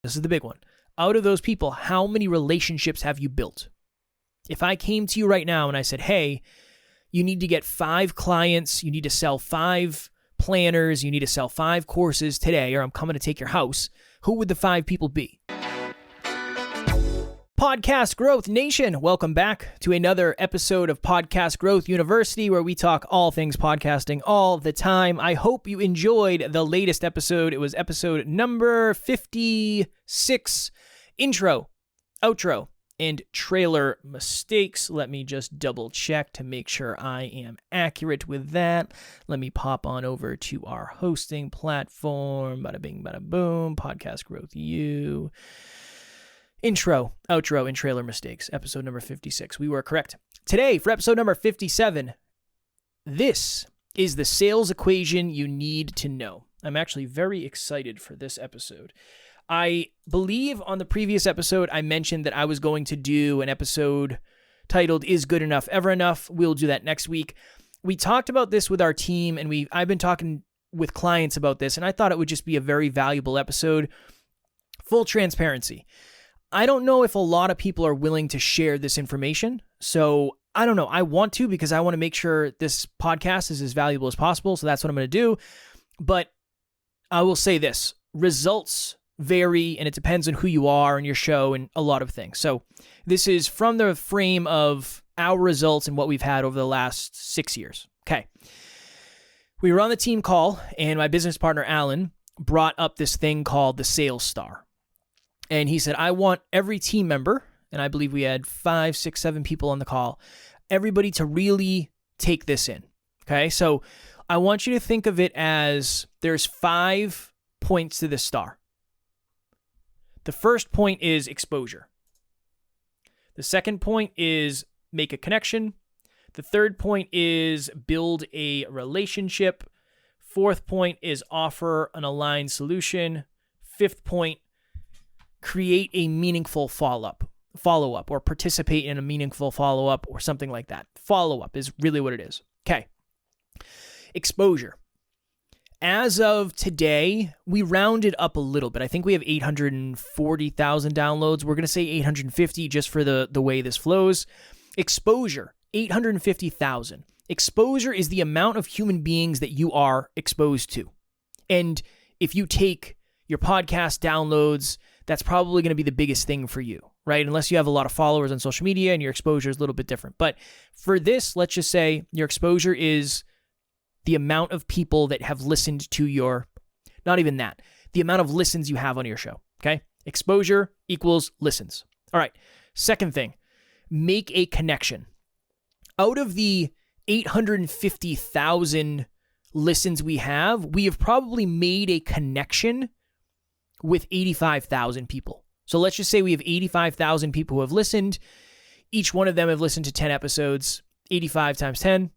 This is the big one. Out of those people, how many relationships have you built? If I came to you right now and I said, hey, you need to get 5 clients, you need to sell 5 planners, you need to sell 5 courses today, or I'm coming to take your house, who would the 5 people be? Podcast Growth Nation, welcome back to another episode of Podcast Growth University, where we talk all things podcasting all the time. I hope you enjoyed the latest episode. It was episode number 56, intro, outro, and trailer mistakes. Let me just double check to make sure I am accurate with that. Let me pop on over to our hosting platform. Bada bing, bada boom. Podcast Growth U. Intro, outro, and trailer mistakes. Episode number 56. We were correct. Today, for episode number 57, this is the sales equation you need to know. I'm actually very excited for this episode. I believe on the previous episode, I mentioned that I was going to do an episode titled, Is Good Enough Ever Enough? We'll do that next week. We talked about this with our team, and I've been talking with clients about this, and I thought it would just be a very valuable episode. Full transparency. I don't know if a lot of people are willing to share this information, so I don't know. I want to, because I want to make sure this podcast is as valuable as possible, so that's what I'm going to do. But I will say this. Results vary, and it depends on who you are and your show and a lot of things. So this is from the frame of our results and what we've had over the last 6 years. Okay. We were on the team call, and my business partner, Alan, brought up this thing called the Sales Star. And he said, I want every team member, and I believe we had 5, 6, 7 people on the call, everybody to really take this in. Okay. So I want you to think of it as there's 5 points to this star. The first point is exposure. The second point is make a connection. The third point is build a relationship. Fourth point is offer an aligned solution. Fifth point, create a meaningful follow-up, or participate in a meaningful follow-up, or something like that. Follow-up is really what it is. Okay. Exposure. As of today, we rounded up a little bit. I think we have 840,000 downloads. We're going to say 850 just for the way this flows. Exposure, 850,000. Exposure is the amount of human beings that you are exposed to. And if you take your podcast downloads, that's probably going to be the biggest thing for you, right? Unless you have a lot of followers on social media and your exposure is a little bit different. But for this, let's just say your exposure is the amount of people that have listened to your, not even that, the amount of listens you have on your show, okay? Exposure equals listens. All right, second thing, make a connection. Out of the 850,000 listens we have probably made a connection with 85,000 people. So let's just say we have 85,000 people who have listened. Each one of them have listened to 10 episodes. 85 times 10,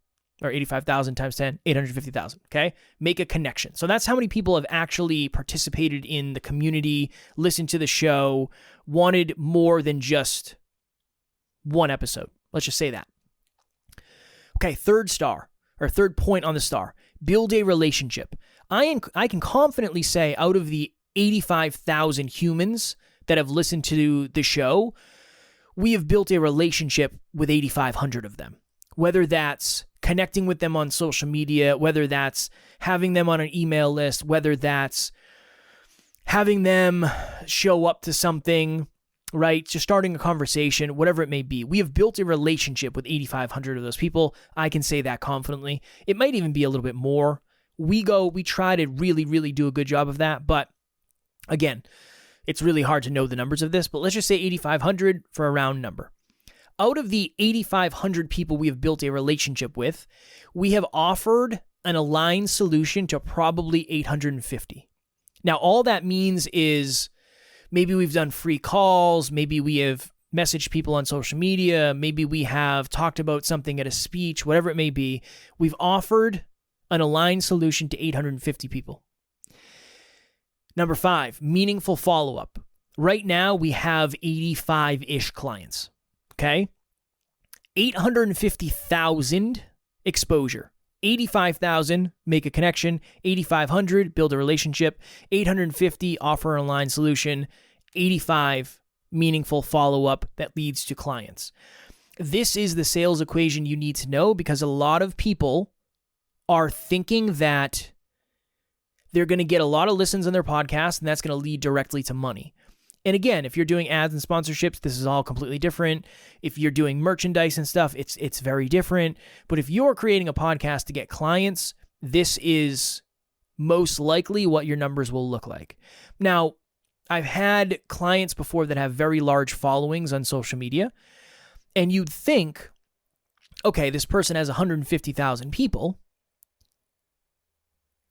or 85,000 times 10, 850,000, okay? Make a connection. So that's how many people have actually participated in the community, listened to the show, wanted more than just one episode. Let's just say that. Okay, third point on the star, build a relationship. I can confidently say out of the 85,000 humans that have listened to the show, we have built a relationship with 8,500 of them. Whether that's connecting with them on social media, whether that's having them on an email list, whether that's having them show up to something, right? Just starting a conversation, whatever it may be. We have built a relationship with 8,500 of those people. I can say that confidently. It might even be a little bit more. We try to really, really do a good job of that, but again, it's really hard to know the numbers of this, but let's just say 8,500 for a round number. Out of the 8,500 people we have built a relationship with, we have offered an aligned solution to probably 850. Now, all that means is maybe we've done free calls, maybe we have messaged people on social media, maybe we have talked about something at a speech, whatever it may be. We've offered an aligned solution to 850 people. Number 5, meaningful follow-up. Right now, we have 85-ish clients, okay? 850,000 exposure. 85,000, make a connection. 8,500, build a relationship. 850, offer an online solution. 85 meaningful follow-up that leads to clients. This is the sales equation you need to know, because a lot of people are thinking that they're going to get a lot of listens on their podcast and that's going to lead directly to money. And again, if you're doing ads and sponsorships, this is all completely different. If you're doing merchandise and stuff, it's very different. But if you're creating a podcast to get clients, this is most likely what your numbers will look like. Now, I've had clients before that have very large followings on social media, and you'd think, okay, this person has 150,000 people.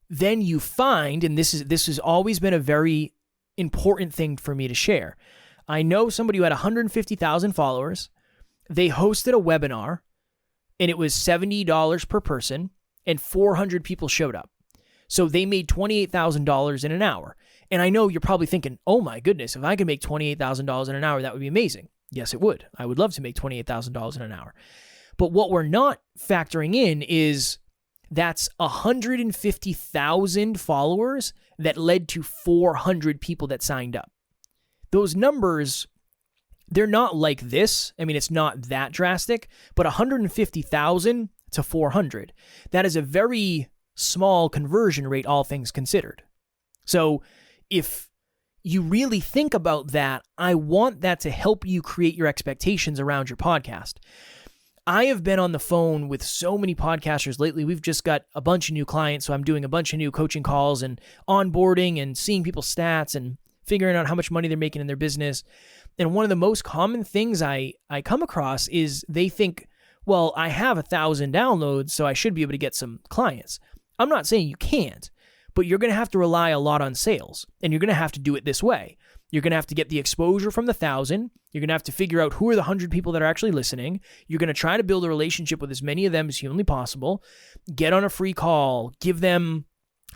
Then you find, and this has always been a very important thing for me to share. I know somebody who had 150,000 followers. They hosted a webinar, and it was $70 per person, and 400 people showed up. So they made $28,000 in an hour. And I know you're probably thinking, oh my goodness, if I could make $28,000 in an hour, that would be amazing. Yes, it would. I would love to make $28,000 in an hour. But what we're not factoring in is that's 150,000 followers that led to 400 people that signed up. Those numbers, they're not like this. I mean, it's not that drastic, but 150,000 to 400, that is a very small conversion rate, all things considered. So if you really think about that, I want that to help you create your expectations around your podcast. I have been on the phone with so many podcasters lately. We've just got a bunch of new clients, so I'm doing a bunch of new coaching calls and onboarding and seeing people's stats and figuring out how much money they're making in their business. And one of the most common things I come across is they think, well, I have 1,000 downloads, so I should be able to get some clients. I'm not saying you can't, but you're going to have to rely a lot on sales, and you're going to have to do it this way. You're going to have to get the exposure from the 1,000. You're going to have to figure out who are the 100 people that are actually listening. You're going to try to build a relationship with as many of them as humanly possible. Get on a free call. Give them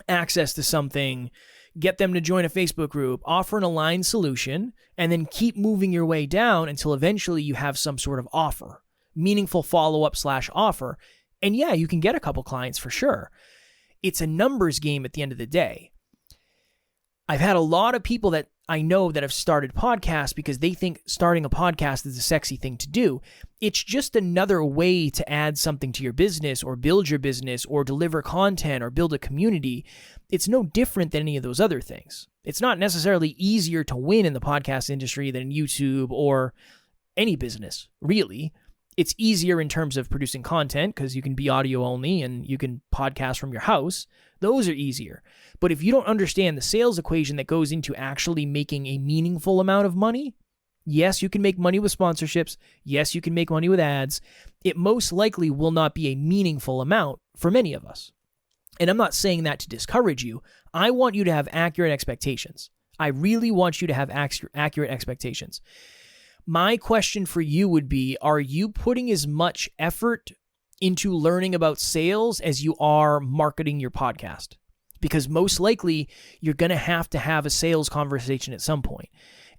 access to something. Get them to join a Facebook group. Offer an aligned solution. And then keep moving your way down until eventually you have some sort of offer. Meaningful follow-up / offer. And yeah, you can get a couple clients for sure. It's a numbers game at the end of the day. I've had a lot of people that I know that have started podcasts because they think starting a podcast is a sexy thing to do. It's just another way to add something to your business or build your business or deliver content or build a community. It's no different than any of those other things. It's not necessarily easier to win in the podcast industry than YouTube or any business, really. It's easier in terms of producing content because you can be audio only and you can podcast from your house. Those are easier. But if you don't understand the sales equation that goes into actually making a meaningful amount of money, yes, you can make money with sponsorships. Yes, you can make money with ads. It most likely will not be a meaningful amount for many of us. And I'm not saying that to discourage you. I want you to have accurate expectations. I really want you to have accurate expectations. My question for you would be, are you putting as much effort into learning about sales as you are marketing your podcast? Because most likely you're going to have a sales conversation at some point.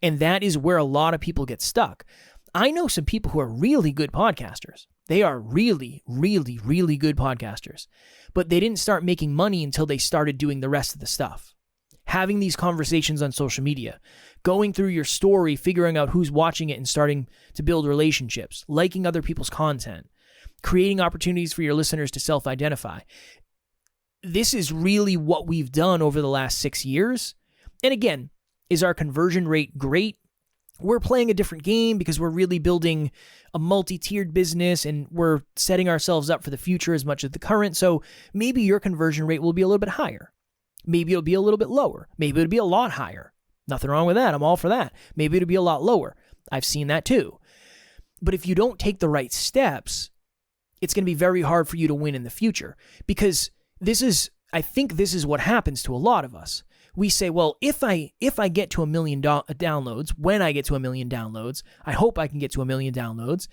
And that is where a lot of people get stuck. I know some people who are really good podcasters. They are really, really, really good podcasters. But they didn't start making money until they started doing the rest of the stuff. Having these conversations on social media, going through your story, figuring out who's watching it and starting to build relationships, liking other people's content, creating opportunities for your listeners to self-identify. This is really what we've done over the last 6 years. And again, is our conversion rate great? We're playing a different game because we're really building a multi-tiered business and we're setting ourselves up for the future as much as the current. So maybe your conversion rate will be a little bit higher. Maybe it'll be a little bit lower. Maybe it'll be a lot higher. Nothing wrong with that. I'm all for that. Maybe it'll be a lot lower. I've seen that too. But if you don't take the right steps, it's going to be very hard for you to win in the future, because I think this is what happens to a lot of us. We say, well, if I get to 1 million downloads, when I get to 1 million downloads, I hope I can get to 1 million downloads,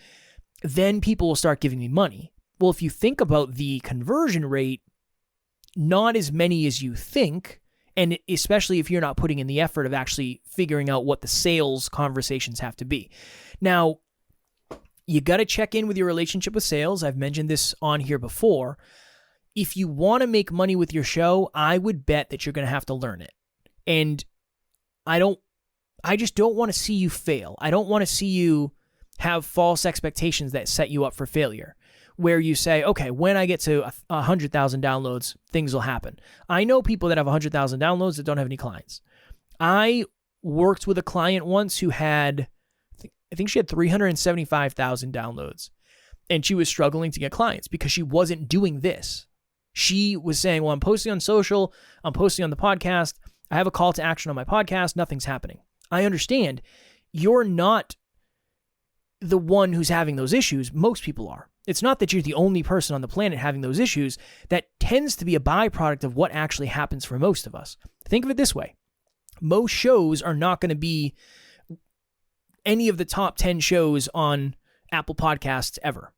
then people will start giving me money. Well, if you think about the conversion rate, not as many as you think, and especially if you're not putting in the effort of actually figuring out what the sales conversations have to be. Now, you got to check in with your relationship with sales. I've mentioned this on here before. If you want to make money with your show, I would bet that you're going to have to learn it. And I don't I just don't want to see you fail. I don't want to see you have false expectations that set you up for failure, where you say, okay, when I get to 100,000 downloads, things will happen. I know people that have 100,000 downloads that don't have any clients. I worked with a client once who had, I think she had 375,000 downloads, and she was struggling to get clients because she wasn't doing this. She was saying, well, I'm posting on social, I'm posting on the podcast, I have a call to action on my podcast, nothing's happening. I understand. You're not the one who's having those issues. Most people are. It's not that you're the only person on the planet having those issues. That tends to be a byproduct of what actually happens for most of us. Think of it this way. Most shows are not going to be any of the top 10 shows on Apple Podcasts ever.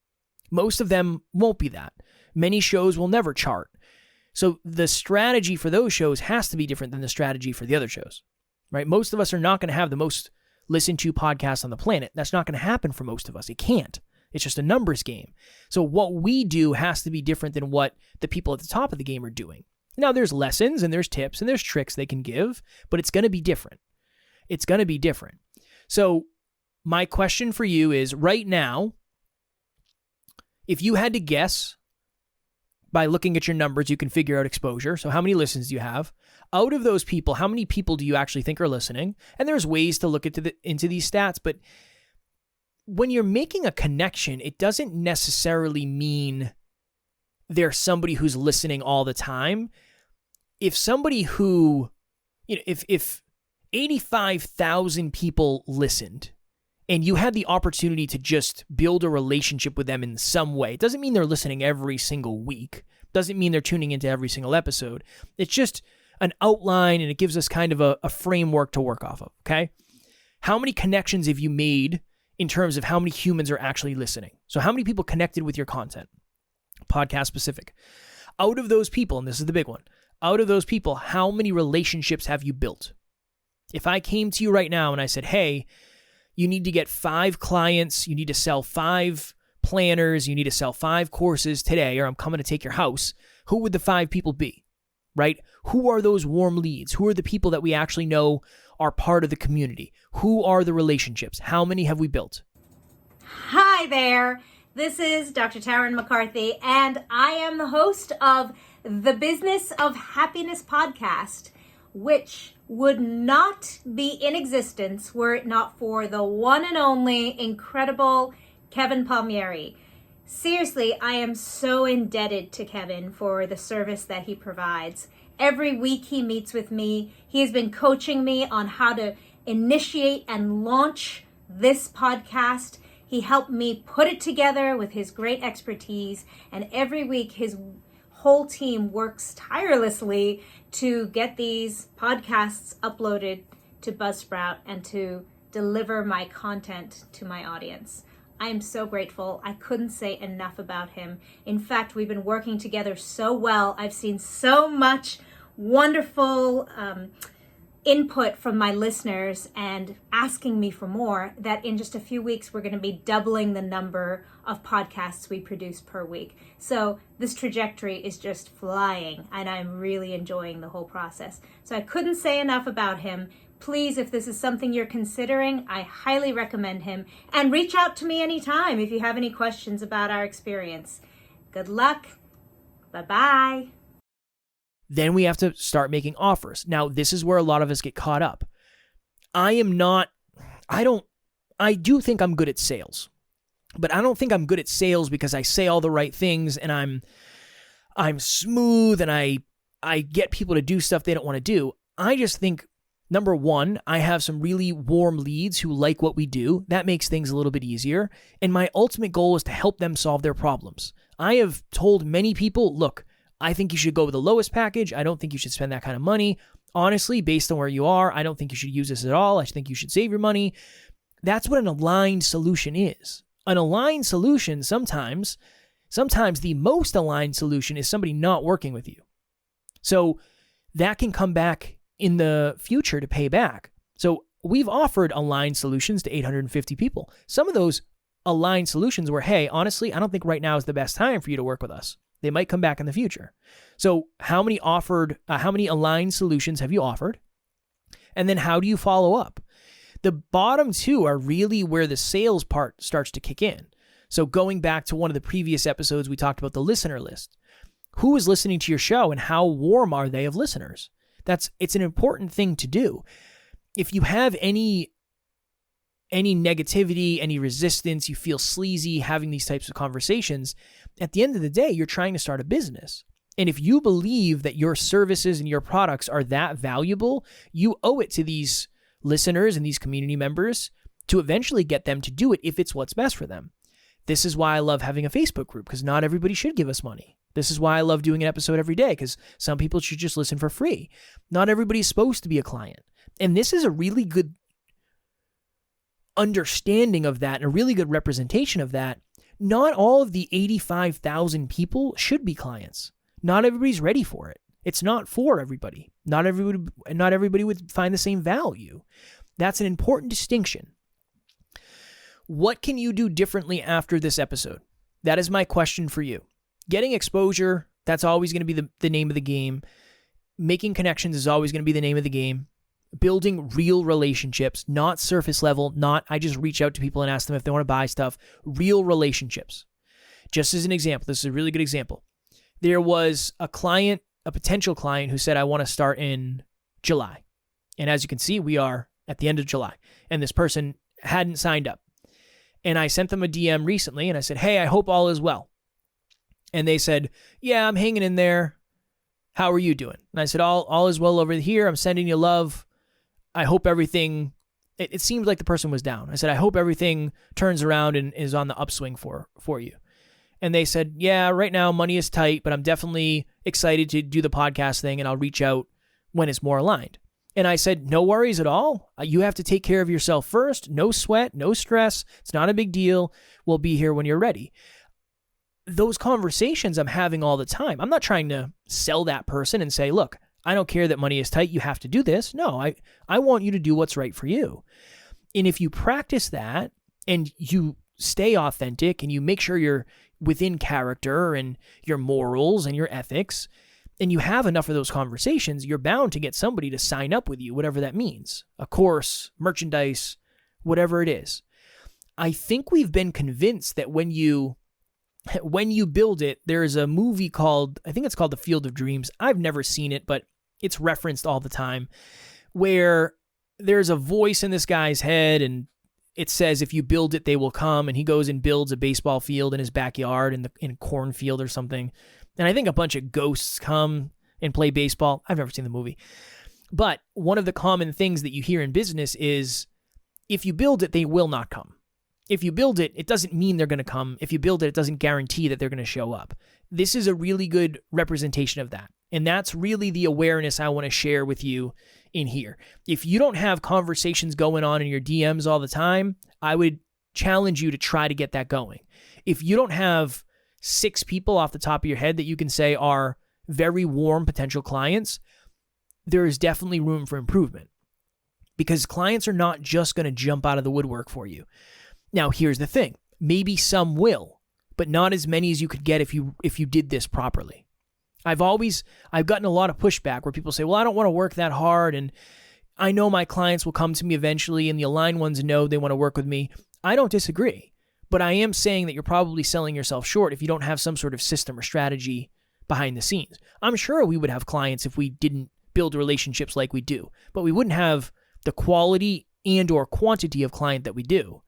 Most of them won't be that. Many shows will never chart. So the strategy for those shows has to be different than the strategy for the other shows, right? Most of us are not going to have the most listened to podcasts on the planet. That's not going to happen for most of us. It can't. It's just a numbers game. So what we do has to be different than what the people at the top of the game are doing. Now, there's lessons and there's tips and there's tricks they can give, but it's going to be different. It's going to be different. So my question for you is, right now, if you had to guess, by looking at your numbers, you can figure out exposure. So how many listens do you have? Out of those people, how many people do you actually think are listening? And there's ways to look into these stats, but when you're making a connection, it doesn't necessarily mean there's somebody who's listening all the time. If somebody who, if 85,000 people listened and you had the opportunity to just build a relationship with them in some way, it doesn't mean they're listening every single week. Doesn't mean they're tuning into every single episode. It's just an outline, and it gives us kind of a framework to work off of, okay? How many connections have you made in terms of how many humans are actually listening? So how many people connected with your content? Podcast specific. Out of those people, and this is the big one, out of those people, how many relationships have you built? If I came to you right now and I said, hey, you need to get 5 clients, you need to sell 5 planners, you need to sell 5 courses today, or I'm coming to take your house, who would the 5 people be, right? Who are those warm leads? Who are the people that we actually know are part of the community? Who are the relationships? How many have we built? Hi there. This is Dr. Tarryn MacCarthy, and I am the host of the Business of Happiness podcast, which would not be in existence were it not for the one and only incredible Kevin Palmieri. Seriously, I am so indebted to Kevin for the service that he provides. Every week he meets with me. He has been coaching me on how to initiate and launch this podcast. He helped me put it together with his great expertise, and every week his whole team works tirelessly to get these podcasts uploaded to Buzzsprout and to deliver my content to my audience. I am so grateful. I couldn't say enough about him. In fact, we've been working together so well. I've seen so much wonderful input from my listeners and asking me for more that in just a few weeks, we're going to be doubling the number of podcasts we produce per week. So this trajectory is just flying, and I'm really enjoying the whole process. So I couldn't say enough about him. Please, if this is something you're considering, I highly recommend him. And reach out to me anytime if you have any questions about our experience. Good luck. Bye-bye. Then we have to start making offers. Now, this is where a lot of us get caught up. I do think I'm good at sales, but I don't think I'm good at sales because I say all the right things and I'm smooth and I get people to do stuff they don't want to do. I just think, number one, I have some really warm leads who like what we do. That makes things a little bit easier. And my ultimate goal is to help them solve their problems. I have told many people, look, I think you should go with the lowest package. I don't think you should spend that kind of money. Honestly, based on where you are, I don't think you should use this at all. I think you should save your money. That's what an aligned solution is. An aligned solution, sometimes the most aligned solution is somebody not working with you. So that can come back in the future to pay back. So we've offered aligned solutions to 850 people. Some of those aligned solutions were, hey, honestly, I don't think right now is the best time for you to work with us. They might come back in the future. So how many aligned solutions have you offered? And then how do you follow up? The bottom two are really where the sales part starts to kick in. So going back to one of the previous episodes, we talked about the listener list. Who is listening to your show and how warm are they of listeners? It's an important thing to do. If you have any negativity, any resistance, you feel sleazy having these types of conversations, at the end of the day, you're trying to start a business. And if you believe that your services and your products are that valuable, you owe it to these listeners and these community members to eventually get them to do it if it's what's best for them. This is why I love having a Facebook group, because not everybody should give us money. This is why I love doing an episode every day, because some people should just listen for free. Not everybody's supposed to be a client. And this is a really good understanding of that and a really good representation of that. Not all of the 85,000 people should be clients. Not everybody's ready for it. It's not for everybody. Not everybody would find the same value. That's an important distinction. What can you do differently after this episode? That is my question for you. Getting exposure, that's always going to be the name of the game. Making connections is always going to be the name of the game. Building real relationships, not surface level, not I just reach out to people and ask them if they want to buy stuff. Real relationships. Just as an example, this is a really good example. There was a potential client who said, I want to start in July. And as you can see, we are at the end of July. And this person hadn't signed up. And I sent them a DM recently and I said, hey, I hope all is well. And they said, yeah, I'm hanging in there. How are you doing? And I said, all is well over here. I'm sending you love. I hope everything, it seems like the person was down. I said, I hope everything turns around and is on the upswing for you. And they said, yeah, right now money is tight, but I'm definitely excited to do the podcast thing and I'll reach out when it's more aligned. And I said, no worries at all. You have to take care of yourself first. No sweat, no stress. It's not a big deal. We'll be here when you're ready. Those conversations I'm having all the time. I'm not trying to sell that person and say, look, I don't care that money is tight. You have to do this. No, I want you to do what's right for you. And if you practice that and you stay authentic and you make sure you're within character and your morals and your ethics, and you have enough of those conversations, you're bound to get somebody to sign up with you, whatever that means. A course, merchandise, whatever it is. I think we've been convinced that when you build it, there's a movie called, I think it's called The Field of Dreams. I've never seen it, but it's referenced all the time, where there's a voice in this guy's head and it says, if you build it, they will come. And he goes and builds a baseball field in his backyard in a cornfield or something. And I think a bunch of ghosts come and play baseball. I've never seen the movie. But one of the common things that you hear in business is, if you build it, they will not come. If you build it, it doesn't mean they're going to come. If you build it, it doesn't guarantee that they're going to show up. This is a really good representation of that. And that's really the awareness I want to share with you in here. If you don't have conversations going on in your DMs all the time, I would challenge you to try to get that going. If you don't have 6 people off the top of your head that you can say are very warm potential clients, there is definitely room for improvement, because clients are not just going to jump out of the woodwork for you. Now, here's the thing. Maybe some will, but not as many as you could get if you did this properly. I've gotten a lot of pushback where people say, well, I don't want to work that hard, and I know my clients will come to me eventually, and the aligned ones know they want to work with me. I don't disagree, but I am saying that you're probably selling yourself short if you don't have some sort of system or strategy behind the scenes. I'm sure we would have clients if we didn't build relationships like we do, but we wouldn't have the quality and or quantity of client that we do.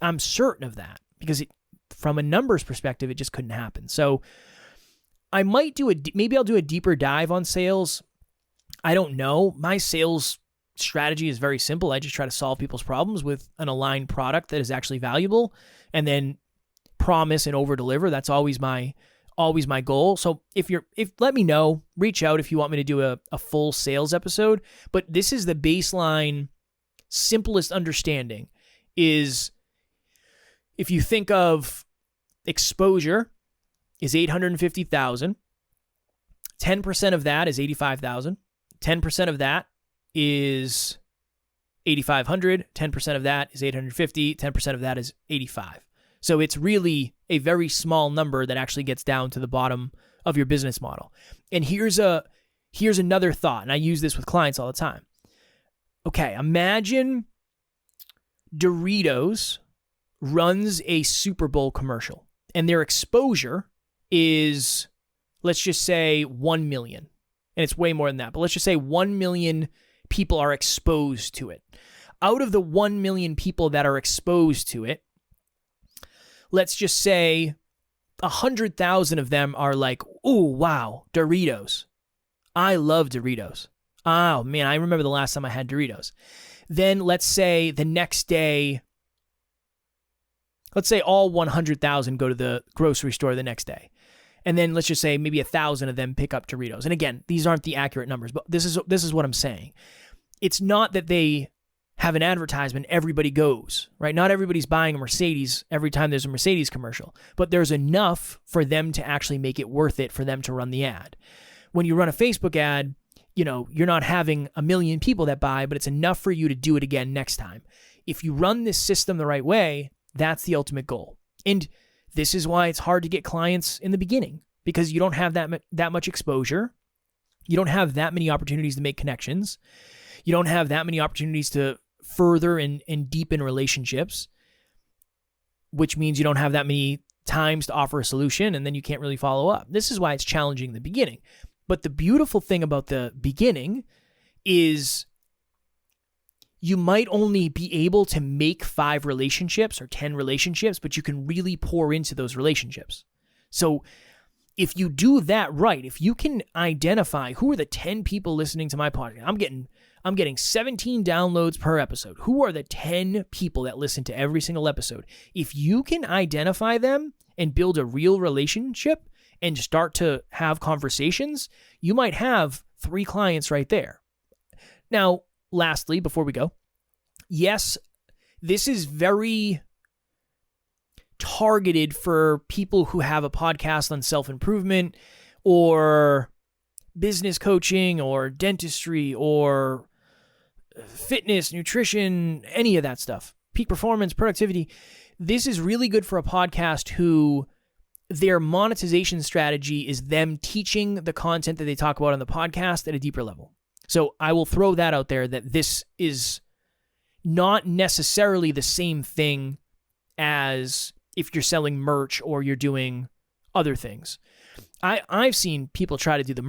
I'm certain of that, because from a numbers perspective, it just couldn't happen. So I might maybe I'll do a deeper dive on sales. I don't know. My sales strategy is very simple. I just try to solve people's problems with an aligned product that is actually valuable, and then promise and over deliver. That's always my goal. So if let me know, reach out if you want me to do a full sales episode. But this is the baseline, simplest understanding is, if you think of exposure is 850,000, 10% of that is 85,000, 10% of that is 8,500, 10% of that is 850, 10% of that is 85. So it's really a very small number that actually gets down to the bottom of your business model. And here's another thought, and I use this with clients all the time. Okay, imagine Doritos runs a Super Bowl commercial, and their exposure is, let's just say 1 million. And it's way more than that, but let's just say 1 million people are exposed to it. Out of the 1 million people that are exposed to it, let's just say 100,000 of them are like, oh, wow, Doritos. I love Doritos. Oh, man, I remember the last time I had Doritos. Then let's say the next day, let's say all 100,000 go to the grocery store the next day. And then let's just say maybe 1,000 of them pick up Doritos. And again, these aren't the accurate numbers, but this is what I'm saying. It's not that they have an advertisement, everybody goes, right? Not everybody's buying a Mercedes every time there's a Mercedes commercial, but there's enough for them to actually make it worth it for them to run the ad. When you run a Facebook ad, you're not having 1 million people that buy, but it's enough for you to do it again next time. If you run this system the right way, that's the ultimate goal. And this is why it's hard to get clients in the beginning, because you don't have that much exposure. You don't have that many opportunities to make connections. You don't have that many opportunities to further and deepen relationships, which means you don't have that many times to offer a solution, and then you can't really follow up. This is why it's challenging in the beginning. But the beautiful thing about the beginning is you might only be able to make 5 relationships or 10 relationships, but you can really pour into those relationships. So if you do that right, if you can identify who are the 10 people listening to my podcast, I'm getting 17 downloads per episode. Who are the 10 people that listen to every single episode? If you can identify them and build a real relationship and start to have conversations, you might have 3 clients right there. Now, lastly, before we go, yes, this is very targeted for people who have a podcast on self-improvement or business coaching or dentistry or fitness, nutrition, any of that stuff, peak performance, productivity. This is really good for a podcast who their monetization strategy is them teaching the content that they talk about on the podcast at a deeper level. So I will throw that out there, that this is not necessarily the same thing as if you're selling merch or you're doing other things. I've seen people try to do the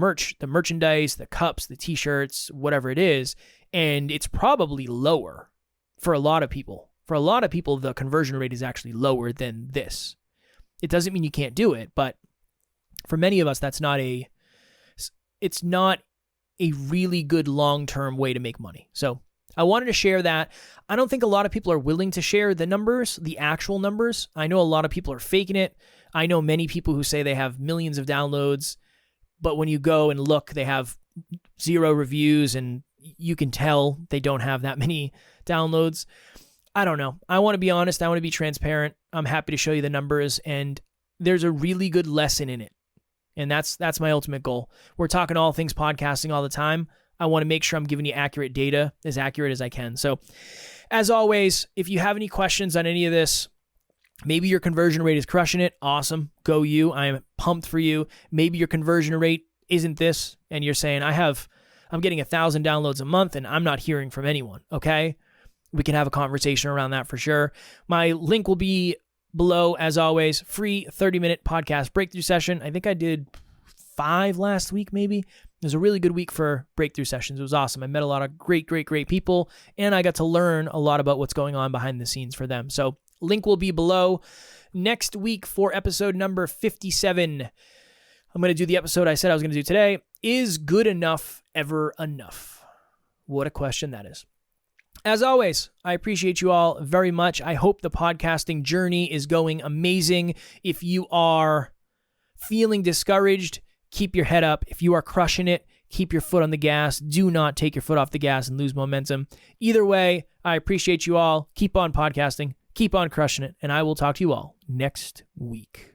merchandise, the cups, the t-shirts, whatever it is, and it's probably lower for a lot of people. For a lot of people, the conversion rate is actually lower than this. It doesn't mean you can't do it, but for many of us, it's not a really good long-term way to make money. So I wanted to share that. I don't think a lot of people are willing to share the numbers, the actual numbers. I know a lot of people are faking it. I know many people who say they have millions of downloads, but when you go and look, they have 0 reviews, and you can tell they don't have that many downloads. I don't know. I want to be honest. I want to be transparent. I'm happy to show you the numbers, and there's a really good lesson in it. And that's my ultimate goal. We're talking all things podcasting all the time. I want to make sure I'm giving you accurate data, as accurate as I can. So as always, if you have any questions on any of this, maybe your conversion rate is crushing it. Awesome. Go you. I'm pumped for you. Maybe your conversion rate isn't this, and you're saying, I'm getting 1,000 downloads a month and I'm not hearing from anyone. Okay. We can have a conversation around that for sure. My link will be below, as always. Free 30-minute podcast breakthrough session. I think I did 5 last week, maybe. It was a really good week for breakthrough sessions. It was awesome. I met a lot of great people, and I got to learn a lot about what's going on behind the scenes for them. So link will be below. Next week for episode number 57, I'm going to do the episode I said I was going to do today. Is good enough ever enough? What a question that is. As always, I appreciate you all very much. I hope the podcasting journey is going amazing. If you are feeling discouraged, keep your head up. If you are crushing it, keep your foot on the gas. Do not take your foot off the gas and lose momentum. Either way, I appreciate you all. Keep on podcasting, keep on crushing it, and I will talk to you all next week.